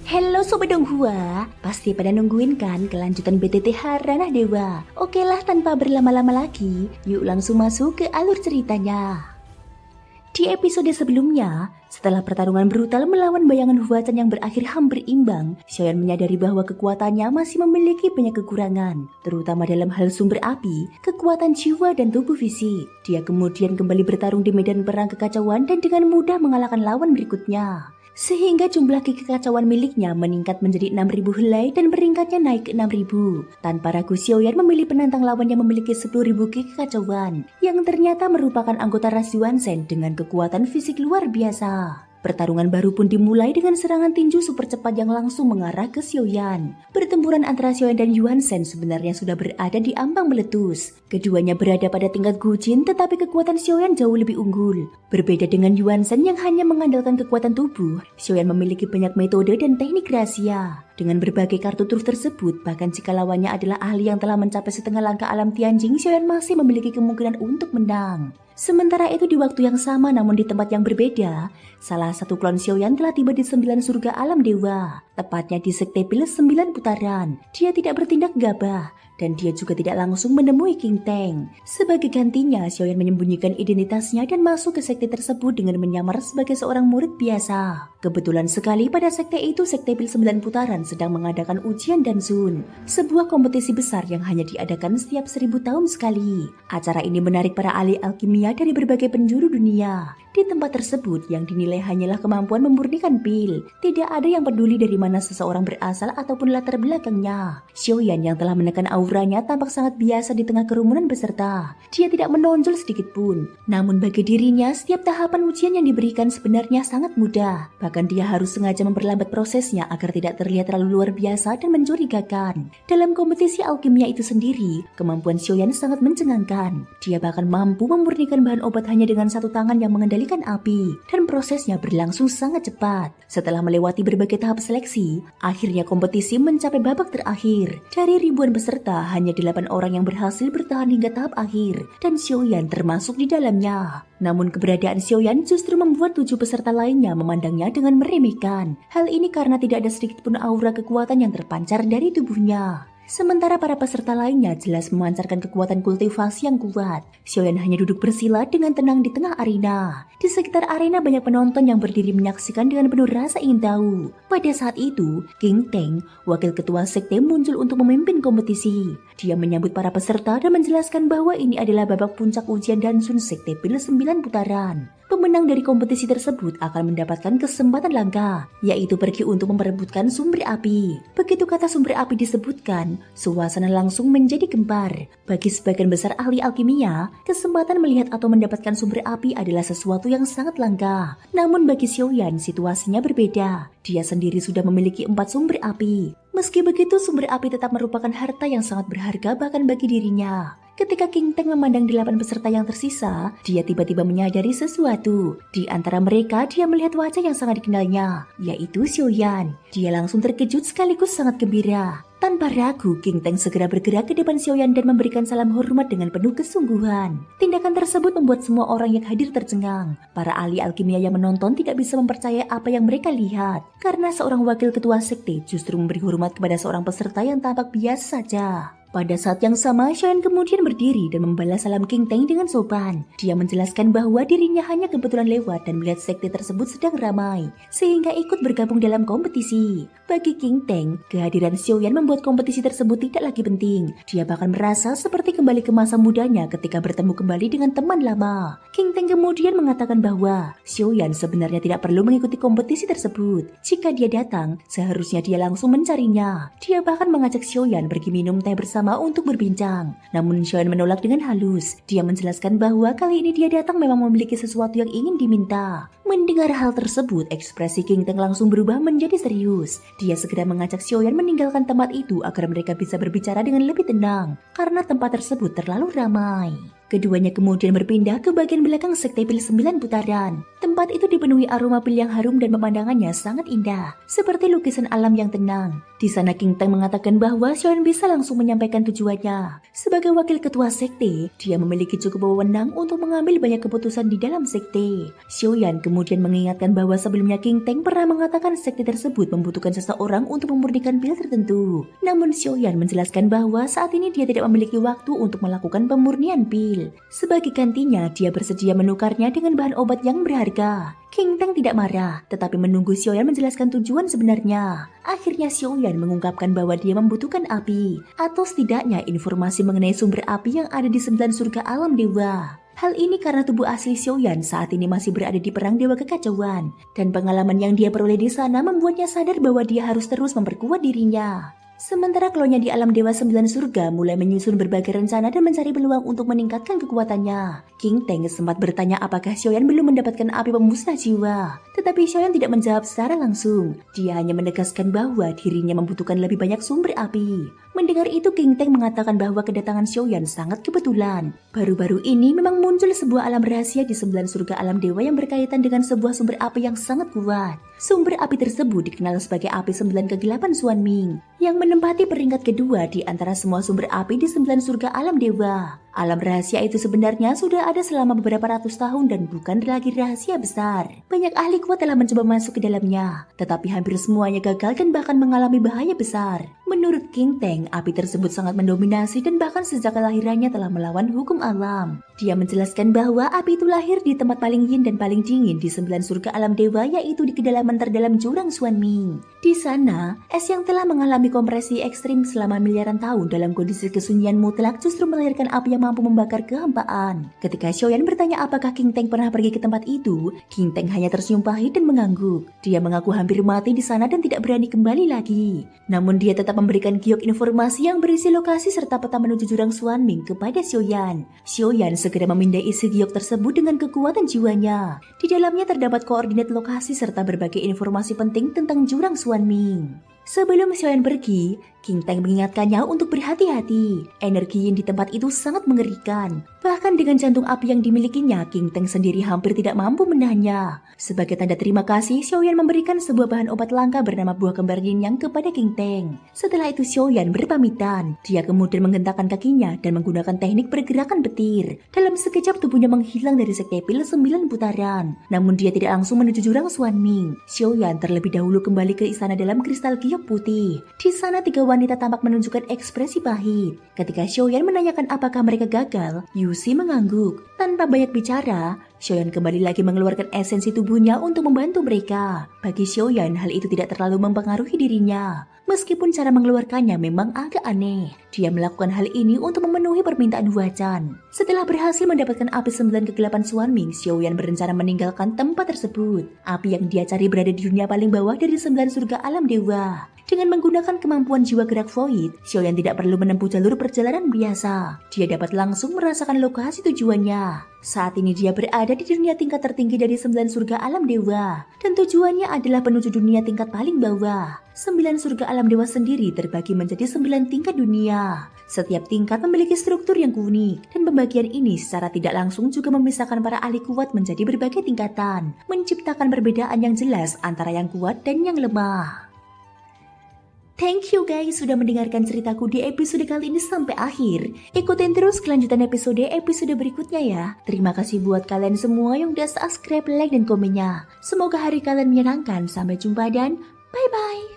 Hello Sobat Donghua, pasti pada nungguin kan kelanjutan BTTH Ranah Dewa. Oke lah, tanpa berlama-lama lagi, yuk langsung masuk ke alur ceritanya. Di episode sebelumnya, setelah pertarungan brutal melawan bayangan Huachan yang berakhir hampir imbang, Xiaoyan menyadari bahwa kekuatannya masih memiliki banyak kekurangan, terutama dalam hal sumber api, kekuatan jiwa dan tubuh fisik. Dia kemudian kembali bertarung di medan perang kekacauan dan dengan mudah mengalahkan lawan berikutnya. Sehingga jumlah ki kekacauan miliknya meningkat menjadi 6.000 helai dan peringkatnya naik ke 6.000. Tanpa ragu Xiaoyan memilih penantang lawan yang memiliki 10.000 ki kekacauan, yang ternyata merupakan anggota ras Yuan Shen dengan kekuatan fisik luar biasa. Pertarungan baru pun dimulai dengan serangan tinju super cepat yang langsung mengarah ke Xiaoyan. Pertempuran antara Xiaoyan dan Yuan Shen sebenarnya sudah berada di ambang meletus. Keduanya berada pada tingkat Gujin, tetapi kekuatan Xiaoyan jauh lebih unggul. Berbeda dengan Yuan Shen yang hanya mengandalkan kekuatan tubuh, Xiaoyan memiliki banyak metode dan teknik rahasia. Dengan berbagai kartu truf tersebut, bahkan jika lawannya adalah ahli yang telah mencapai setengah langkah alam Tianjing, Xiaoyan masih memiliki kemungkinan untuk menang. Sementara itu di waktu yang sama namun di tempat yang berbeda, salah satu klon Xiaoyan telah tiba di 9 surga alam dewa, tepatnya di sekte pil 9 putaran. Dia tidak bertindak gabah, dan dia juga tidak langsung menemui King Teng. Sebagai gantinya, Xiaoyan menyembunyikan identitasnya dan masuk ke sekte tersebut dengan menyamar sebagai seorang murid biasa. Kebetulan sekali pada sekte itu sekte pil 9 putaran sedang mengadakan ujian Dansun, sebuah kompetisi besar yang hanya diadakan setiap 1000 tahun sekali. Acara ini menarik para ahli alkimia dari berbagai penjuru dunia. Di tempat tersebut yang dinilai hanyalah kemampuan memurnikan pil, tidak ada yang peduli dari mana seseorang berasal ataupun latar belakangnya. Xiaoyan yang telah menekan auranya tampak sangat biasa di tengah kerumunan peserta. Dia tidak menonjol sedikit pun. Namun bagi dirinya, setiap tahapan ujian yang diberikan sebenarnya sangat mudah. Bahkan dia harus sengaja memperlambat prosesnya agar tidak terlihat terlalu luar biasa dan mencurigakan. Dalam kompetisi alkimia itu sendiri, kemampuan Xiaoyan sangat mencengangkan. Dia bahkan mampu memurnikan bahan obat hanya dengan satu tangan yang mengendalikan api, dan prosesnya berlangsung sangat cepat. Setelah melewati berbagai tahap seleksi, akhirnya kompetisi mencapai babak terakhir. Dari ribuan peserta, hanya 8 orang yang berhasil bertahan hingga tahap akhir, dan Xiaoyan termasuk di dalamnya. Namun keberadaan Xiaoyan justru membuat 7 peserta lainnya memandangnya dengan meremehkan. Hal ini karena tidak ada sedikit pun aura kekuatan yang terpancar dari tubuhnya. Sementara para peserta lainnya jelas memancarkan kekuatan kultivasi yang kuat. Xiaoyan hanya duduk bersila dengan tenang di tengah arena. Di sekitar arena banyak penonton yang berdiri menyaksikan dengan penuh rasa ingin tahu. Pada saat itu, King Teng, wakil ketua sekte, muncul untuk memimpin kompetisi. Dia menyambut para peserta dan menjelaskan bahwa ini adalah babak puncak ujian Dansun sekte pil 9 putaran. Pemenang dari kompetisi tersebut akan mendapatkan kesempatan langka, yaitu pergi untuk memperebutkan sumber api. Begitu kata sumber api disebutkan, suasana langsung menjadi gempar. Bagi sebagian besar ahli alkimia, kesempatan melihat atau mendapatkan sumber api adalah sesuatu yang sangat langka. Namun bagi Xiaoyan, situasinya berbeda. Dia sendiri sudah memiliki 4 sumber api. Meski begitu, sumber api tetap merupakan harta yang sangat berharga bahkan bagi dirinya. Ketika King Teng memandang 8 peserta yang tersisa, dia tiba-tiba menyadari sesuatu. Di antara mereka, dia melihat wajah yang sangat dikenalnya, yaitu Xiaoyan. Dia langsung terkejut sekaligus sangat gembira. Tanpa ragu, King Teng segera bergerak ke depan Xiaoyan dan memberikan salam hormat dengan penuh kesungguhan. Tindakan tersebut membuat semua orang yang hadir tercengang. Para ahli alkimia yang menonton tidak bisa mempercayai apa yang mereka lihat, karena seorang wakil ketua sekte justru memberi hormat kepada seorang peserta yang tampak biasa saja. Pada saat yang sama, Xiaoyan kemudian berdiri dan membalas salam King Teng dengan sopan. Dia menjelaskan bahwa dirinya hanya kebetulan lewat dan melihat sekte tersebut sedang ramai, sehingga ikut bergabung dalam kompetisi. Bagi King Teng, kehadiran Xiaoyan membuat kompetisi tersebut tidak lagi penting. Dia bahkan merasa seperti kembali ke masa mudanya ketika bertemu kembali dengan teman lama. King Teng kemudian mengatakan bahwa Xiaoyan sebenarnya tidak perlu mengikuti kompetisi tersebut. Jika dia datang, seharusnya dia langsung mencarinya. Dia bahkan mengajak Xiaoyan pergi minum teh bersama untuk berbincang. Namun Xiaoyan menolak dengan halus. Dia menjelaskan bahwa kali ini dia datang memang memiliki sesuatu yang ingin diminta. Mendengar hal tersebut, ekspresi King Teng langsung berubah menjadi serius. Dia segera mengajak Xiaoyan meninggalkan tempat itu agar mereka bisa berbicara dengan lebih tenang, karena tempat tersebut terlalu ramai. Keduanya kemudian berpindah ke bagian belakang sekte pil 9 putaran. Tempat itu dipenuhi aroma pil yang harum dan pemandangannya sangat indah, seperti lukisan alam yang tenang. Di sana King Teng mengatakan bahwa Xiaoyan bisa langsung menyampaikan tujuannya. Sebagai wakil ketua sekte, dia memiliki cukup wewenang untuk mengambil banyak keputusan di dalam sekte. Xiaoyan kemudian mengingatkan bahwa sebelumnya King Teng pernah mengatakan sekte tersebut membutuhkan seseorang untuk memurnikan pil tertentu. Namun Xiaoyan menjelaskan bahwa saat ini dia tidak memiliki waktu untuk melakukan pemurnian pil. Sebagai gantinya, dia bersedia menukarnya dengan bahan obat yang berharga. King Teng tidak marah, tetapi menunggu Xiaoyan menjelaskan tujuan sebenarnya. Akhirnya Xiaoyan mengungkapkan bahwa dia membutuhkan api, atau setidaknya informasi mengenai sumber api yang ada di 9 surga alam dewa. Hal ini karena tubuh asli Xiaoyan saat ini masih berada di perang dewa kekacauan, dan pengalaman yang dia peroleh di sana membuatnya sadar bahwa dia harus terus memperkuat dirinya. Sementara klonya di alam dewa 9 surga mulai menyusun berbagai rencana dan mencari peluang untuk meningkatkan kekuatannya. King Teng sempat bertanya apakah Xiaoyan belum mendapatkan api pemusnah jiwa. Tetapi Xiaoyan tidak menjawab secara langsung. Dia hanya menegaskan bahwa dirinya membutuhkan lebih banyak sumber api. Mendengar itu King Teng mengatakan bahwa kedatangan Xiaoyan sangat kebetulan. Baru-baru ini memang muncul sebuah alam rahasia di 9 surga alam dewa yang berkaitan dengan sebuah sumber api yang sangat kuat. Sumber api tersebut dikenal sebagai api 9 kegelapan Xuan Ming, yang menempati peringkat kedua di antara semua sumber api di 9 surga alam dewa. Alam rahasia itu sebenarnya sudah ada selama beberapa ratus tahun dan bukan lagi rahasia besar. Banyak ahli kuat telah mencoba masuk ke dalamnya, tetapi hampir semuanya gagal dan bahkan mengalami bahaya besar. Menurut King Teng, api tersebut sangat mendominasi dan bahkan sejak kelahirannya telah melawan hukum alam. Dia menjelaskan bahwa api itu lahir di tempat paling yin dan paling dingin di 9 surga alam dewa, yaitu di kedalaman terdalam jurang Xuan Ming. Di sana, es yang telah mengalami kompresi ekstrim selama miliaran tahun dalam kondisi kesunyian mutlak justru melahirkan api yang mampu membakar kehampaan. Ketika Xiaoyan bertanya apakah King Teng pernah pergi ke tempat itu, King Teng hanya tersenyum pahit dan mengangguk. Dia mengaku hampir mati di sana dan tidak berani kembali lagi. Namun dia tetap memberikan giok informasi yang berisi lokasi serta peta menuju jurang Xuan Ming kepada Xiaoyan. Xiaoyan segera memindai isi giok tersebut dengan kekuatan jiwanya. Di dalamnya terdapat koordinat lokasi serta berbagai informasi penting tentang jurang Xuan Ming. Sebelum Xiaoyan pergi, King Teng mengingatkannya untuk berhati-hati. Energi yang di tempat itu sangat mengerikan. Bahkan dengan jantung api yang dimilikinya, King Teng sendiri hampir tidak mampu menahannya. Sebagai tanda terima kasih, Xiaoyan memberikan sebuah bahan obat langka bernama buah kembar yin yang kepada King Teng. Setelah itu Xiaoyan berpamitan. Dia kemudian menggentakkan kakinya dan menggunakan teknik pergerakan petir. Dalam sekejap tubuhnya menghilang dari sekte pil 9 putaran. Namun dia tidak langsung menuju jurang Xuan Ming. Xiaoyan terlebih dahulu kembali ke istana dalam kristal giok putih. Di sana 3 wanita tampak menunjukkan ekspresi pahit. Ketika Xiaoyan menanyakan apakah mereka gagal, Yuxi mengangguk. Tanpa banyak bicara, Xiaoyan kembali lagi mengeluarkan esensi tubuhnya untuk membantu mereka. Bagi Xiaoyan, hal itu tidak terlalu mempengaruhi dirinya. Meskipun cara mengeluarkannya memang agak aneh. Dia melakukan hal ini untuk memenuhi permintaan Huachan. Setelah berhasil mendapatkan api 9 kegelapan Xuan Ming, Xiaoyan berencana meninggalkan tempat tersebut. Api yang dia cari berada di dunia paling bawah dari 9 surga alam dewa. Dengan menggunakan kemampuan jiwa gerak void, Xiaoyan tidak perlu menempuh jalur perjalanan biasa. Dia dapat langsung merasakan lokasi tujuannya. Saat ini dia berada di dunia tingkat tertinggi dari 9 surga alam dewa. Dan tujuannya adalah menuju dunia tingkat paling bawah. 9 surga alam dewa sendiri terbagi menjadi 9 tingkat dunia. Setiap tingkat memiliki struktur yang unik. Dan pembagian ini secara tidak langsung juga memisahkan para ahli kuat menjadi berbagai tingkatan. Menciptakan perbedaan yang jelas antara yang kuat dan yang lemah. Thank you guys sudah mendengarkan ceritaku di episode kali ini sampai akhir. Ikutin terus kelanjutan episode berikutnya ya. Terima kasih buat kalian semua yang udah subscribe, like, dan komennya. Semoga hari kalian menyenangkan. Sampai jumpa dan bye-bye.